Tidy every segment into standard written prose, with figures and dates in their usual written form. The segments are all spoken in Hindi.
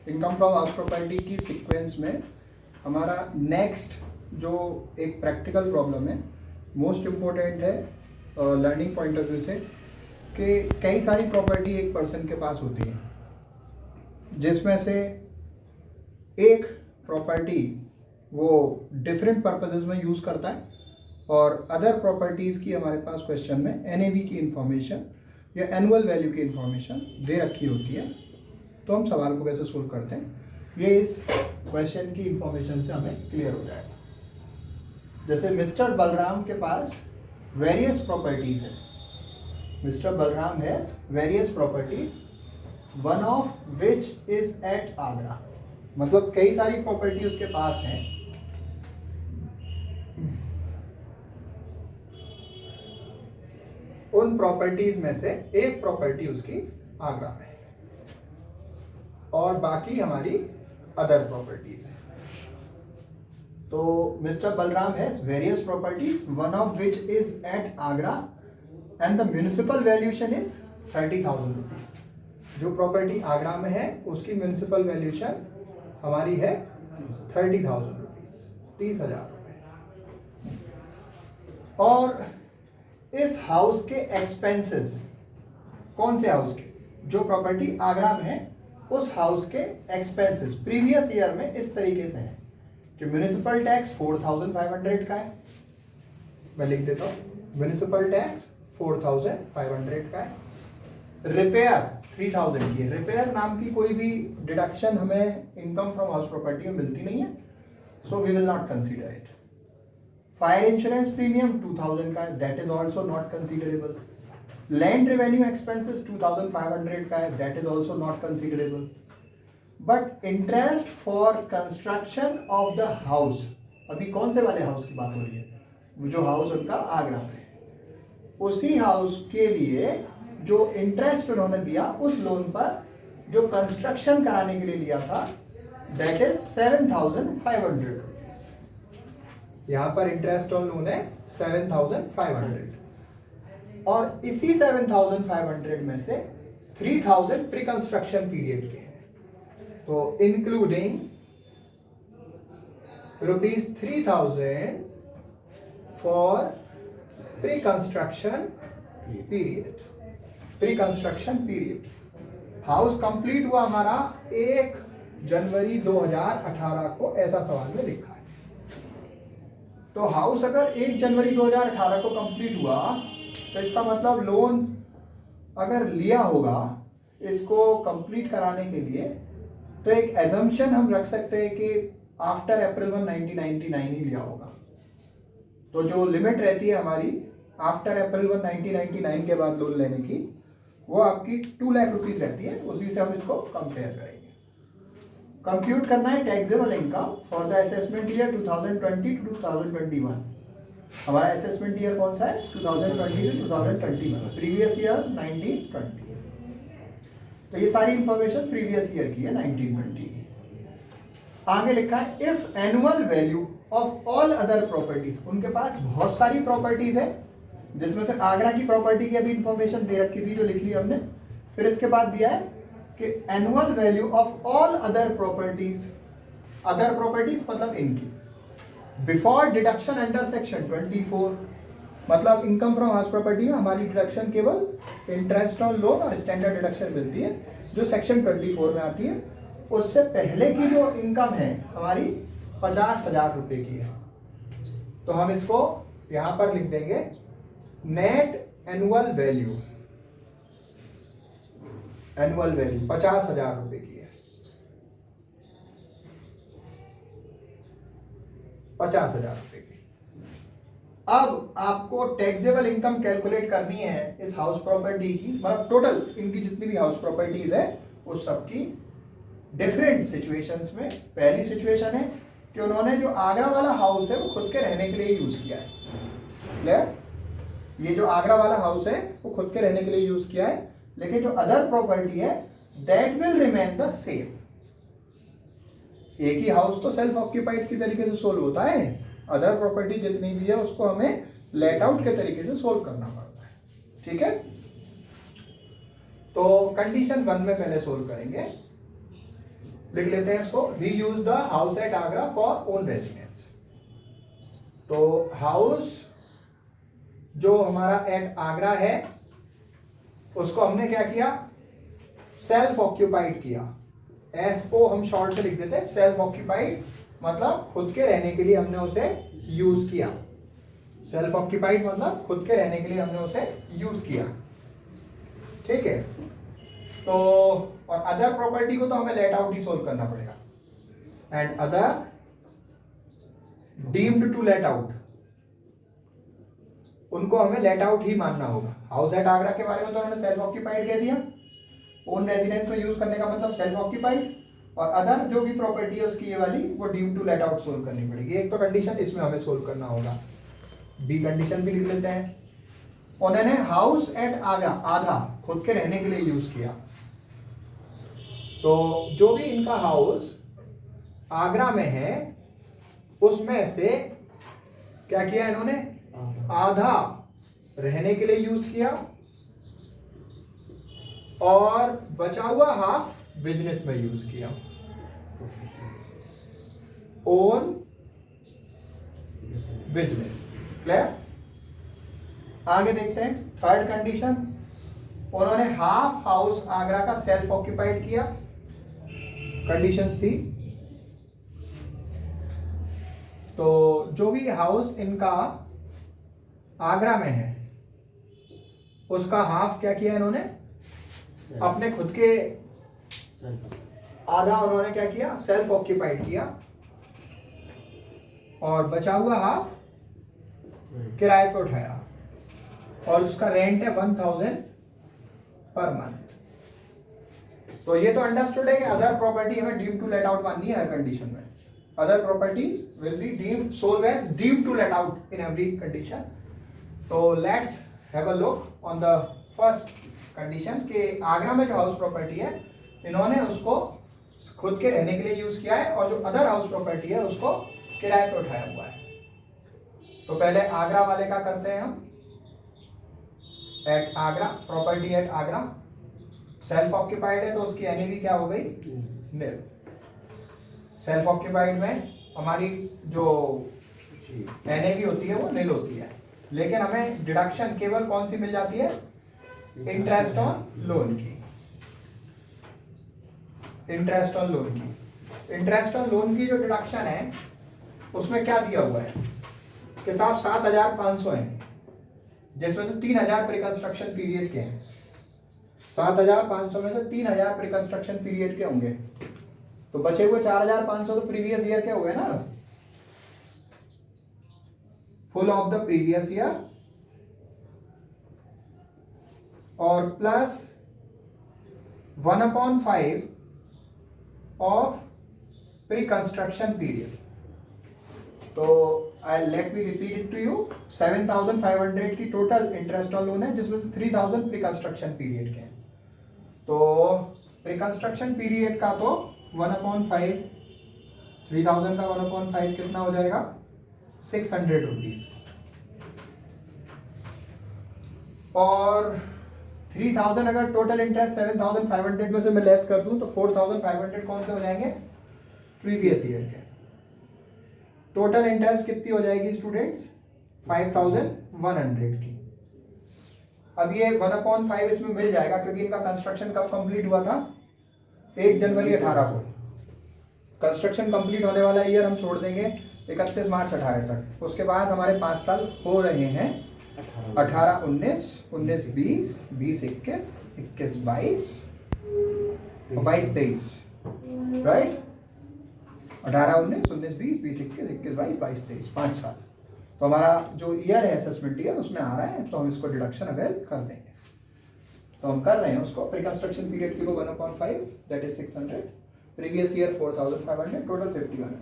इनकम फ्रॉम हाउस प्रॉपर्टी की सीक्वेंस में हमारा नेक्स्ट जो एक प्रैक्टिकल प्रॉब्लम है, मोस्ट इम्पोर्टेंट है लर्निंग पॉइंट ऑफ व्यू से, कि कई सारी प्रॉपर्टी एक पर्सन के पास होती है, जिसमें से एक प्रॉपर्टी वो डिफरेंट पर्पसेस में यूज़ करता है और अदर प्रॉपर्टीज़ की हमारे पास क्वेश्चन में एनएवी की इंफॉर्मेशन या एनुअल वैल्यू की इंफॉर्मेशन दे रखी होती है। तो हम सवाल को कैसे सोल्व करते हैं, ये इस क्वेश्चन की इंफॉर्मेशन से हमें क्लियर हो जाएगा। जैसे मिस्टर बलराम के पास वेरियस प्रॉपर्टीज़ है, mister Balram has various properties, one of which is at Agra. मतलब कई सारी प्रॉपर्टी उसके पास हैं, उन प्रॉपर्टीज में से एक प्रॉपर्टी उसकी आगरा में है और बाकी हमारी अदर प्रॉपर्टीज है। तो mister Balram has various properties, one of which is at Agra and the municipal valuation is 30,000 rupees. जो प्रॉपर्टी आगरा में है उसकी म्यूनिसिपल वैल्यूएशन हमारी है 30,000 रुपीज, 30,000 रुपये। और इस हाउस के एक्सपेंसेस, कौन से हाउस के, जो प्रॉपर्टी आगरा में है उस हाउस के एक्सपेंसेस प्रीवियस ईयर में इस तरीके से हैं कि म्यूनिसिपल टैक्स 4,500 का है, मैं लिख देता हूँ, म्यूनिसिपल टैक्स 4,500 का है, रिपेयर 3,000 की है। रिपेयर नाम की कोई भी डिडक्शन हमें इनकम फ्रॉम हाउस प्रॉपर्टी में मिलती नहीं है, so we will not consider it. Fire insurance premium 2,000 का है, that is also not considerable. Land revenue expenses 2,500 का है, that is also not considerable. But interest for construction of the house, अभी कौन से वाले हाउस की बात हो रही है, जो हाउस उनका आगरा में है, उसी हाउस के लिए जो इंटरेस्ट उन्होंने दिया उस लोन पर जो कंस्ट्रक्शन कराने के लिए लिया था, दैट इज 7,500 रुपीज। यहां पर इंटरेस्ट ऑन लोन है 7,500 और इसी 7,500 में से 3,000 प्री कंस्ट्रक्शन पीरियड के हैं। तो including ₹3,000 for pre construction period. Pre construction period house complete हुआ हमारा 1 जनवरी 2018 को, ऐसा सवाल में लिखा है। तो हाउस अगर 1 जनवरी 2018 को कंप्लीट हुआ तो इसका मतलब लोन अगर लिया होगा इसको कंप्लीट कराने के लिए, तो एक एजम्पशन हम रख सकते हैं कि आफ्टर अप्रैल 1, 1999 ही लिया होगा। तो जो लिमिट रहती है हमारी आफ्टर अप्रैल 1, 1999 के बाद लोन लेने की, वो आपकी 2 लाख रुपीज रहती है। उसी से हम इसको कंपेयर करेंगे। कंप्यूट करना है taxable income for the assessment year 2020 to 2021। हमारा असेसमेंट ईयर कौन सा है, 2020 टू 2021, प्रीवियस ईयर 1920। तो ये सारी इंफॉर्मेशन प्रीवियस ईयर की है, 1920 की। आगे लिखा है if annual value of all other properties, उनके पास बहुत सारी प्रॉपर्टीज है, जिसमें से आगरा की प्रॉपर्टी की अभी इंफॉर्मेशन दे रखी थी जो लिख ली हमने। फिर इसके बाद दिया है कि annual value of all other properties, other properties मतलब इनकी, बिफोर डिडक्शन अंडर सेक्शन 24। मतलब इनकम फ्रॉम हाउस प्रॉपर्टी में हमारी डिडक्शन केवल इंटरेस्ट ऑन लोन और स्टैंडर्ड डिडक्शन मिलती है जो सेक्शन 24 में आती है। उससे पहले की जो इनकम है हमारी 50,000 रुपए की है। तो हम इसको यहां पर लिख देंगे net annual value, annual value 50,000 रुपए की है, 50,000 रुपए की। अब आपको टैक्सेबल इनकम कैलकुलेट करनी है इस हाउस प्रॉपर्टी की, मतलब टोटल इनकी जितनी भी हाउस प्रॉपर्टीज है उस सब की डिफरेंट सिचुएशंस में। पहली सिचुएशन है कि उन्होंने जो आगरा वाला हाउस है वो खुद के रहने के लिए यूज किया है। क्लियर? ये जो आगरा वाला हाउस है वो खुद के रहने के लिए यूज किया है, लेकिन जो अदर प्रॉपर्टी है that will remain the same. एक ही हाउस तो सेल्फ ऑक्यूपाइड की तरीके से सोल्व होता है, अदर प्रॉपर्टी जितनी भी है उसको हमें लेट आउट के तरीके से सोल्व करना पड़ता है। ठीक है, तो कंडीशन 1 में पहले सोल्व करेंगे। लिख लेते हैं इसको, he use the house at Agra for own residence. तो हाउस जो हमारा एट आगरा है उसको हमने क्या किया, सेल्फ ऑक्यूपाइड किया। SO हम शॉर्ट से लिख देते हैं, सेल्फ ऑक्यूपाइड मतलब खुद के रहने के लिए हमने उसे यूज किया। सेल्फ ऑक्यूपाइड मतलब खुद के रहने के लिए हमने उसे यूज किया, ठीक है। तो और अदर प्रॉपर्टी को तो हमें लेट आउट ही सोल्व करना पड़ेगा। And other deemed to let out, उनको हमें लेट आउट ही मानना होगा। हाउस एट आगरा के बारे में तो उन्होंने सेल्फ ऑक्यूपाइड कह दिया, ओन रेजिडेंस में यूज करने का मतलब सेल्फ ऑक्यूपाइड, और अदर जो भी प्रॉपर्टी है उसकी ये वाली वो deemed to let out solve करनी पड़ेगी। एक तो कंडीशन इसमें हमें सोल्व करना होगा। बी कंडीशन भी लिख लेते हैं, उन्होंने हाउस एट आगरा आधा खुद के रहने के लिए यूज किया। तो जो भी इनका हाउस आगरा में है उसमें से क्या किया इन्होंने, आधा रहने के लिए यूज किया और बचा हुआ हाफ बिजनेस में यूज किया, ओन बिजनेस। क्लियर? आगे देखते हैं थर्ड कंडीशन, उन्होंने हाफ हाउस आगरा का सेल्फ ऑक्यूपाइड किया, कंडीशन सी। तो जो भी हाउस इनका आगरा में है उसका हाफ क्या किया इन्होंने, अपने खुद के आधा उन्होंने क्या किया, सेल्फ ऑक्यूपाइड किया, और बचा हुआ हाफ किराए पे उठाया, और उसका रेंट है 1000 पर मंथ। तो ये तो अंडरस्टूड है कि अदर प्रॉपर्टी हमें डीम टू लेट आउट माननी है हर कंडीशन में। Other property will be deemed solve as deem to let out in every condition. तो let's have a look on the first condition के आगरा में जो हाउस प्रॉपर्टी है इन्होंने उसको खुद के रहने के लिए यूज किया है, और जो अदर हाउस प्रॉपर्टी है उसको किराए पे उठाया हुआ है। तो पहले आगरा वाले का करते हैं हम, at Agra, property at Agra self occupied है तो उसकी एनएवी क्या हो गई, निल। सेल्फ ऑक्यूपाइड में हमारी जो एनएवी होती है वो निल होती है, लेकिन हमें डिडक्शन केवल कौन सी मिल जाती है, इंटरेस्ट ऑन लोन की। इंटरेस्ट ऑन लोन की, इंटरेस्ट ऑन लोन की जो डिडक्शन है उसमें क्या दिया हुआ है कि साहब 7500 है, जिसमें से 3000 प्रीकंस्ट्रक्शन पीरियड के हैं। 7500 में से 3000 प्रीकंस्ट्रक्शन पीरियड के होंगे, तो बचे हुए 4500 तो प्रीवियस ईयर के हो गए ना, full of the previous year, और plus 1/5 of pre construction period. तो I let me repeat it to you, 7500 की टोटल इंटरेस्ट ऑन लोन है, जिसमें से 3000 प्री कंस्ट्रक्शन पीरियड के हैं। तो प्री कंस्ट्रक्शन पीरियड का तो 1/5, 3000 का 1/5 कितना हो जाएगा, 600 रुपीज। और 3000 अगर टोटल इंटरेस्ट 7500 में से मैं लेस कर दूं तो 4500 कौन से हो जाएंगे, प्रीवियस ईयर के। टोटल इंटरेस्ट कितनी हो जाएगी स्टूडेंट्स, 5100 की। अब ये 1/5 इसमें मिल जाएगा क्योंकि इनका कंस्ट्रक्शन कब कंप्लीट हुआ था, 1 जनवरी 18 को। कंस्ट्रक्शन कंप्लीट होने वाला ईयर हम छोड़ देंगे 31 मार्च 18 तक। उसके बाद हमारे 5 साल हो रहे हैं, 18 19, 19 20, 20 21, 21 22, 22 23, राइट। 18 19, 19 20, 20 21, 21 22, 22 23, 5 साल। तो हमारा जो ईयर है असेसमेंट ईयर उसमें आ रहा है, तो हम इसको डिडक्शन अवेल कर देंगे। तो हम कर रहे हैं उसको, प्री कंस्ट्रक्शन पीरियड की वो 1/5 that is 600, previous year 4500, total 5100।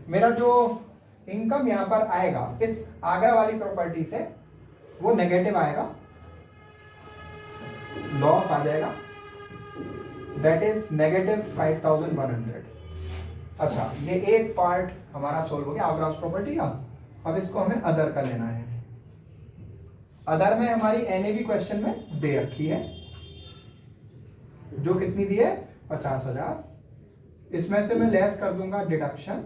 मेरा जो इनकम यहाँ पर आएगा इस आगरा वाली प्रॉपर्टी से वो नेगेटिव आएगा, लॉस आ जाएगा, दैट इज -5100। अच्छा, ये एक पार्ट हमारा सोल्व हो गया आगरा प्रॉपर्टी का। अब इसको हमें अदर का लेना है। अदर में हमारी एनएवी क्वेश्चन में दे रखी है, जो कितनी दी है, 50,000, इसमें से मैं लेस कर दूंगा deduction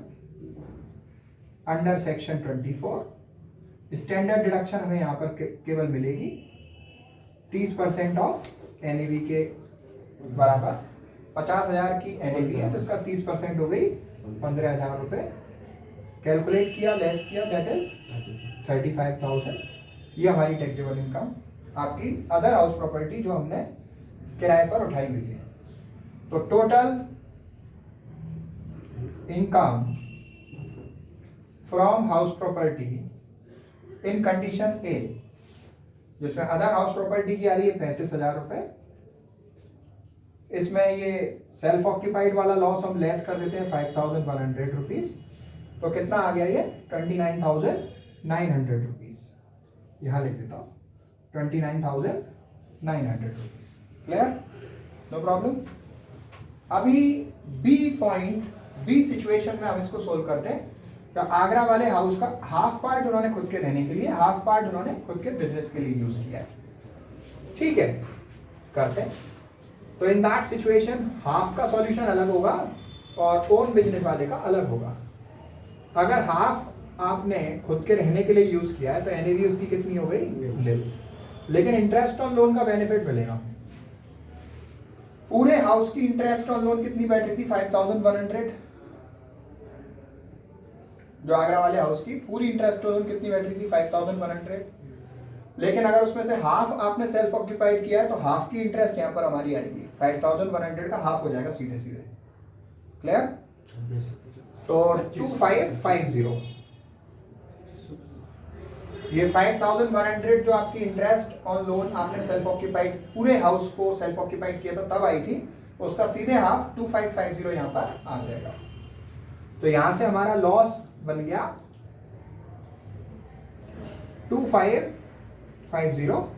under section 24। Standard deduction हमें यहाँ पर केवल मिलेगी 30% ऑफ एनएवी के बराबर। 50,000 की एनएवी है तो इसका 30% हो गई 15,000 रुपये। कैलकुलेट किया, लेस किया, दैट इज 35,000। ये हमारी टैक्सेबल इनकम आपकी अदर हाउस प्रॉपर्टी जो हमने किराए पर उठाई हुई है। तो total income from house property in condition A, जिसमें अदर हाउस प्रॉपर्टी की आ रही है 35,000 रुपये। इसमें ये सेल्फ ऑक्यूपाइड वाला लॉस हम लेस कर देते हैं 5,100 रुपीज, तो कितना आ गया ये 29,900 रुपीज। यहां लिख देता हूं 29,900 रुपीज। Clear, no problem. अभी बी पॉइंट, बी सिचुएशन में हम इसको सोल्व करते हैं। तो आगरा वाले हाउस का हाफ पार्ट उन्होंने खुद के रहने के लिए, हाफ पार्ट उन्होंने खुद के बिजनेस के लिए यूज किया है। ठीक है, करते हैं। तो इन दैट सिचुएशन हाफ का सॉल्यूशन अलग होगा और ओन बिजनेस वाले का अलग होगा। अगर हाफ आपने खुद के रहने के लिए यूज किया है तो एनएवी उसकी कितनी हो गई, निल। लेकिन इंटरेस्ट ऑन लोन का बेनिफिट मिलेगा। पूरे हाउस की इंटरेस्ट ऑन लोन कितनी बैठ रही थी, 5,100। जो आगरा वाले हाउस की पूरी इंटरेस्ट ऑन लोन कितनी बैठ रही थी, 5,100। लेकिन अगर उसमें से हाफ आपने सेल्फ ऑक्यूपाइड किया है तो हाफ की इंटरेस्ट यहां पर हमारी आएगी, 5,100 का हाफ हो जाएगा सीधे सीधे। क्लियर। तो 2550, ये 5,100 जो आपकी इंटरेस्ट ऑन लोन आपने सेल्फ ऑक्यूपाइड, पूरे हाउस को सेल्फ ऑक्यूपाइड किया था तब आई थी, उसका सीधे हाफ 2550 यहां पर आ जाएगा। तो यहां से हमारा लॉस बन गया 2550।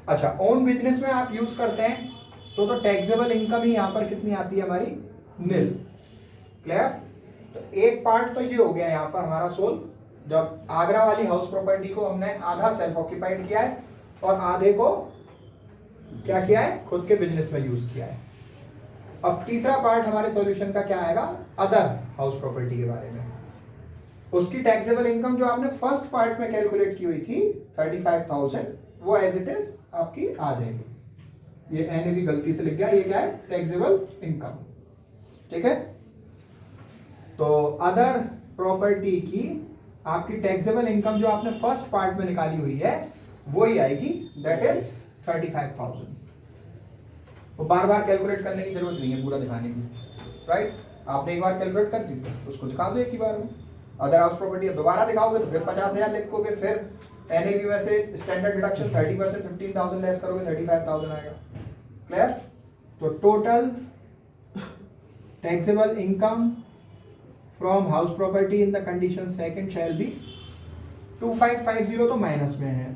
अच्छा, ओन बिजनेस में आप यूज करते हैं तो टैक्सेबल इनकम ही यहां पर कितनी आती है हमारी, निल। क्लियर। तो एक पार्ट तो ये हो गया यहां पर हमारा सोल्व, जब आगरा वाली हाउस प्रॉपर्टी को हमने आधा सेल्फ ऑक्यूपाइड किया है और आधे को क्या किया है, खुद के बिजनेस में यूज किया है। अब तीसरा पार्ट हमारे सॉल्यूशन का क्या आएगा, अदर हाउस प्रॉपर्टी के बारे में। उसकी टैक्सेबल इनकम जो आपने फर्स्ट पार्ट में कैलकुलेट की हुई थी 35,000, वो एज इट इज आपकी आ जाएगी। ये एनएवी गलती से लिख गया, ये क्या है, टैक्सेबल इनकम। ठीक है। तो अदर प्रॉपर्टी की आपकी टैक्सेबल इनकम जो आपने फर्स्ट पार्ट में निकाली हुई है वो ही आएगी, दैट इज 35,000। वो बार बार कैलकुलेट करने की जरूरत नहीं है पूरा दिखाने की, राइट। आपने एक बार कैलकुलेट कर दी तो उसको दिखा दो एक ही बार में। अदर हाउस प्रॉपर्टी दोबारा दिखाओगे तो फिर 50,000 लिखोगे, फिर एनएवी में से स्टैंडर्ड डिडक्शन 30% 15,000 लेस करोगे, 35,000 आएगा। क्लियर। तो total taxable income from house property in the condition second shall be 2550, तो माइनस में है,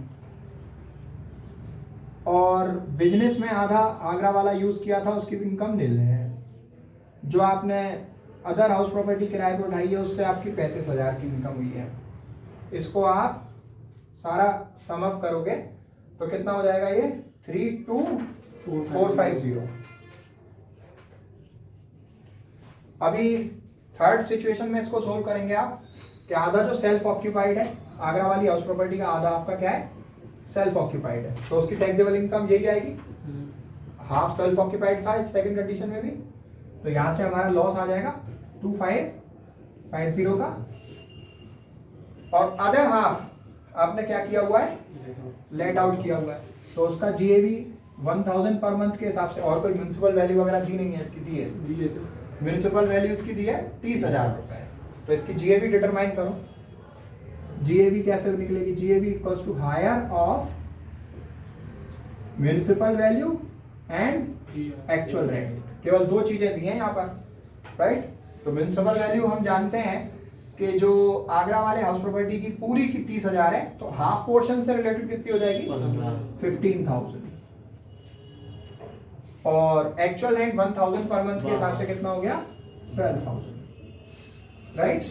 और बिजनेस में आधा आगरा वाला यूज किया था उसकी इनकम निल है। जो आपने अदर हाउस प्रॉपर्टी किराए पर उठाई है उससे आपकी 35,000 की इनकम हुई है। इसको आप सारा सम अप करोगे तो कितना हो जाएगा, ये 32,450। अभी थर्ड सिचुएशन में इसको सोल्व करेंगे आप कि आधा जो सेल्फ ऑक्यूपाइड है आगरा वाली हाउस प्रॉपर्टी का, आधा आपका क्या है, सेल्फ ऑक्यूपाइड है, तो उसकी टैक्सेबल इनकम यही आएगी। हाफ सेल्फ ऑक्यूपाइड था इस सेकंड कंडीशन में भी, तो यहां से हमारा लॉस आ जाएगा 2550 का। और अदर हाफ आपने क्या किया हुआ है, लेट आउट किया हुआ है, तो उसका जीएवी 1000 पर मंथ के हिसाब से, और कोई म्युनिसिपल वैल्यू वगैरह दी नहीं है, इसकी दी है म्युनिसिपल वैल्यू इसकी दी है 30,000 रुपए। तो इसकी जीएवी डिटरमाइन करो। जीएवी कैसे निकलेगी, GAV equals to higher of municipal value and actual rent. केवल दो चीजें दी हैं यहाँ पर, राइट। तो म्युनिसिपल वैल्यू हम जानते हैं कि जो आगरा वाले हाउस प्रॉपर्टी की पूरी की 30,000 है, तो हाफ पोर्शन से रिलेटेड कितनी हो जाएगी, 15,000, और एक्चुअल रेंट 1000 पर मंथ के हिसाब से कितना हो गया, 12,000, राइट।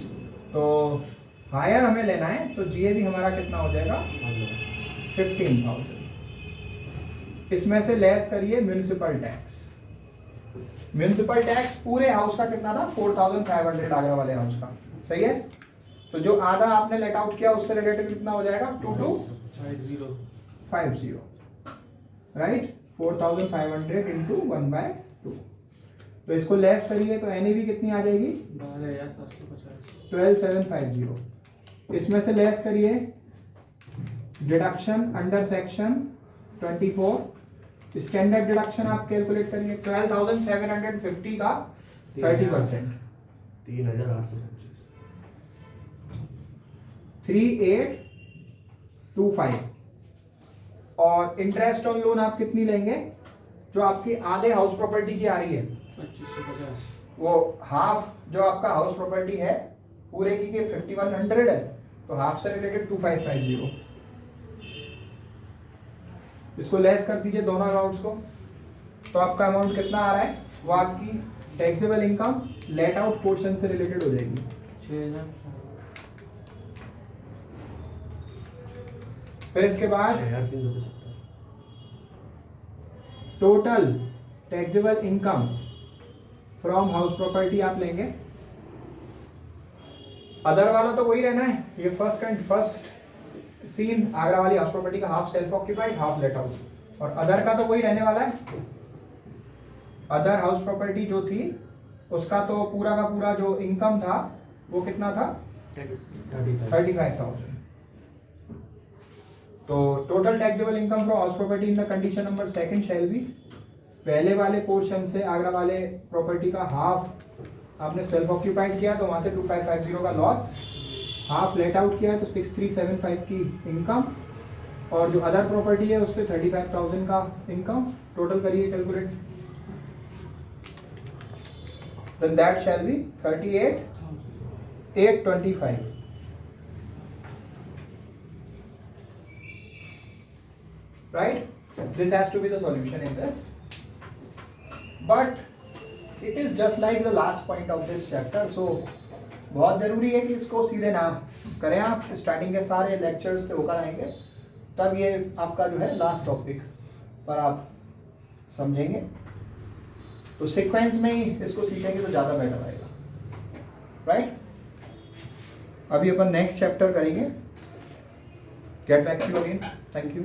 तो हायर हमें लेना है, तो जीएवी हमारा कितना हो जाएगा, 15,000। इसमें से लेस करिए म्युनिसिपल टैक्स। म्यूनिसिपल टैक्स पूरे हाउस का कितना था 4500 आगरा वाले हाउस का, सही है। तो जो आधा आपने लेट आउट किया उससे रिलेटेड कितना हो जाएगा 2250, राइट। 4500 इंटू 1/2। तो इसको लेस करिए तो एनएवी कितनी आ जाएगी 12750। इसमें से लेस करिए deduction under section 24, standard deduction आप कैलकुलेट करिए 12750 का 30%, 3825। और इंटरेस्ट ऑन लोन आप कितनी लेंगे, जो आपकी आधे हाउस प्रॉपर्टी की आ रही है 2550, वो हाफ जो आपका हाउस प्रॉपर्टी है पूरे की 5100 है, तो हाफ से रिलेटेड 2550। इसको लेस कर दीजिए दोनों अमाउंट्स को, तो आपका अमाउंट कितना आ रहा है, वो आपकी taxable income let out portion से रिलेटेड हो जाएगी 6000। फिर इसके बाद total taxable income from house property आप लेंगे। अदर वाला तो वही रहना है, ये फर्स्ट सीन आगरा वाली हाउस प्रॉपर्टी का half self occupied half let out, और अदर का तो वही रहने वाला है। अदर हाउस प्रॉपर्टी जो थी उसका तो पूरा का पूरा जो इनकम था वो कितना था 35,000। तो total taxable income from house property in the condition number second shall be, पहले वाले पोर्शन से आगरा वाले प्रॉपर्टी का हाफ आपने सेल्फ ऑक्यूपाइड किया तो वहां से 2550 का लॉस, हाफ लेट आउट किया तो 6375 की इनकम, और जो अदर प्रॉपर्टी है उससे 35,000 का इनकम, टोटल करिए calculate, then that shall be 38,825, right? This has to be the solution in this, but it is just like the last point of this chapter, so बहुत जरूरी है कि इसको सीधे ना करें आप, स्टार्टिंग के सारे लेक्चर्स से होकर आएंगे तब ये आपका जो है लास्ट टॉपिक पर आप समझेंगे, तो सीक्वेंस में ही इसको सीखेंगे तो ज़्यादा बेटर आएगा, राइट। अभी अपन नेक्स्ट चैप्टर करेंगे, get back to you again, thank you.